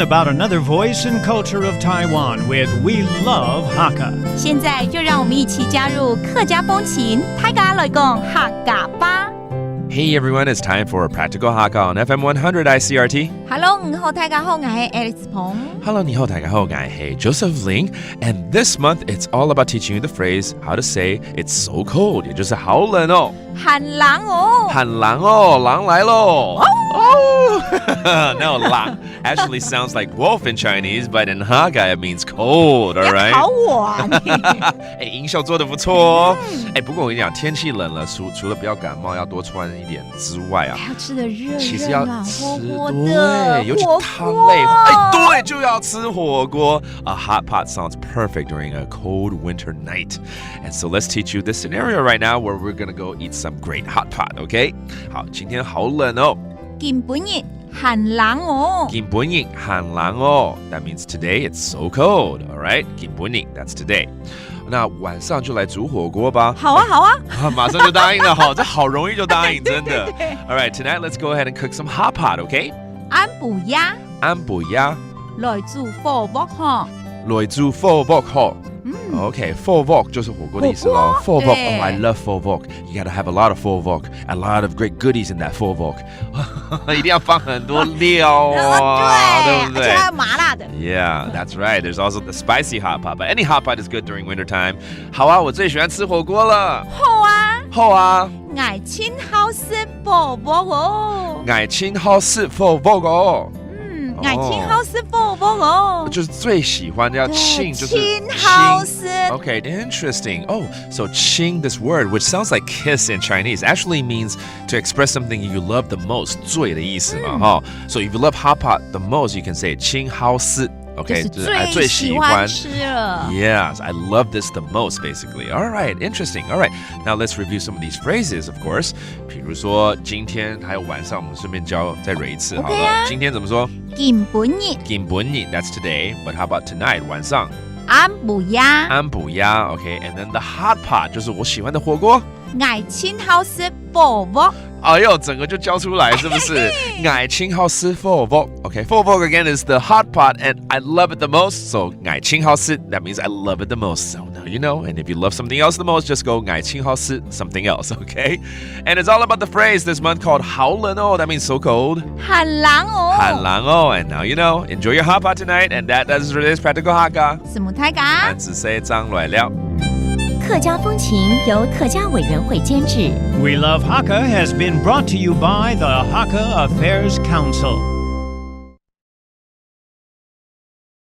learn about another voice and culture of Taiwan with We Love Hakka. 现在就让我们一起加入客家风情，大家来讲客家吧。Hey everyone, it's time for Practical Hakka on FM 100 Icrt. Hello， 你好，大家好，我係 Alex 彭。Hello, 你好，大家好，我係 Joseph Ling. And this month, it's all about teaching you the phrase how to say it's so cold. 也就是好冷哦。很冷哦。很冷哦，狼來咯。Oh! No, lang actually sounds like wolf in Chinese, but in Hakka it means cold, all right? 好我啊你音效做得不错哦。不过我跟你讲，天气冷了，除了不要感冒，要多穿一点之外啊，还要吃的热其实要暖吃和和对，的尤其汤类，对，就要吃火锅。A hot pot sounds perfect during a cold winter night. And so let's teach you this scenario right now where we're gonna go eat some great hot pot, okay? 好，今天好冷哦。今晡日很冷哦。今晡日很冷哦。That means today it's so cold, all right? 今晡日 that's today. 那晚上就来煮火锅吧。好啊，好啊。马上就答应了哈，这好容易就答应，真的。All right, tonight let's go ahead and cook some hot pot, okay? 安补鸭。安補鴨。來煮火鍋呵。來煮火鍋呵。Okay, pho vok 就是火鍋的意思咯。Pho vok, oh, I love pho vok. You gotta have a lot of pho vok, a lot of great goodies in that pho vok. 一定要放很多料啊，对不对？而且还有麻辣的。Yeah, that's right. There's also the spicy hot pot, but any hot pot is good during winter time. 好啊，我最喜欢吃火鍋了。好啊。好啊。愛清好食火鍋哦。愛清好食火鍋哦。愛清好食火鍋哦。就是最喜歡要清，就是清好食。Okay, interesting. Oh, so qing, this word, which sounds like kiss in Chinese, actually means to express something you love the most. 最的意思嘛，哈。So if you love hot pot the most, you can say 清好食。Okay, 就是最喜歡吃了。Yes, I love this the most, basically. All right, interesting. All right, now let's review some of these phrases, of course. 比如說今天還有晚上，我們順便再蕊一次好了。今天怎麼說？今晡日。今晡日 that's today, but how about tonight? 晚上。安補鴨。安補鴨 okay, and then the hot pot 就是我喜歡的火鍋。愛清好食火鍋。哎呦，整個就教出來是不是？愛清好食火鍋 Okay, 火鍋 again is the hot pot and I love it the most. So 愛清好食 that means I love it the most. So now you know. And if you love something else the most, just go 愛清好食 something else, okay? And it's all about the phrase this month called 好冷哦 That means so cold. 很冷哦。很冷哦 And now you know. Enjoy your hot pot tonight. And that does today's Practical Hakka. 什麼大家？咱只說張來了。客家風情由客家委員會監製。We Love Hakka has been brought to you by the Hakka Affairs Council.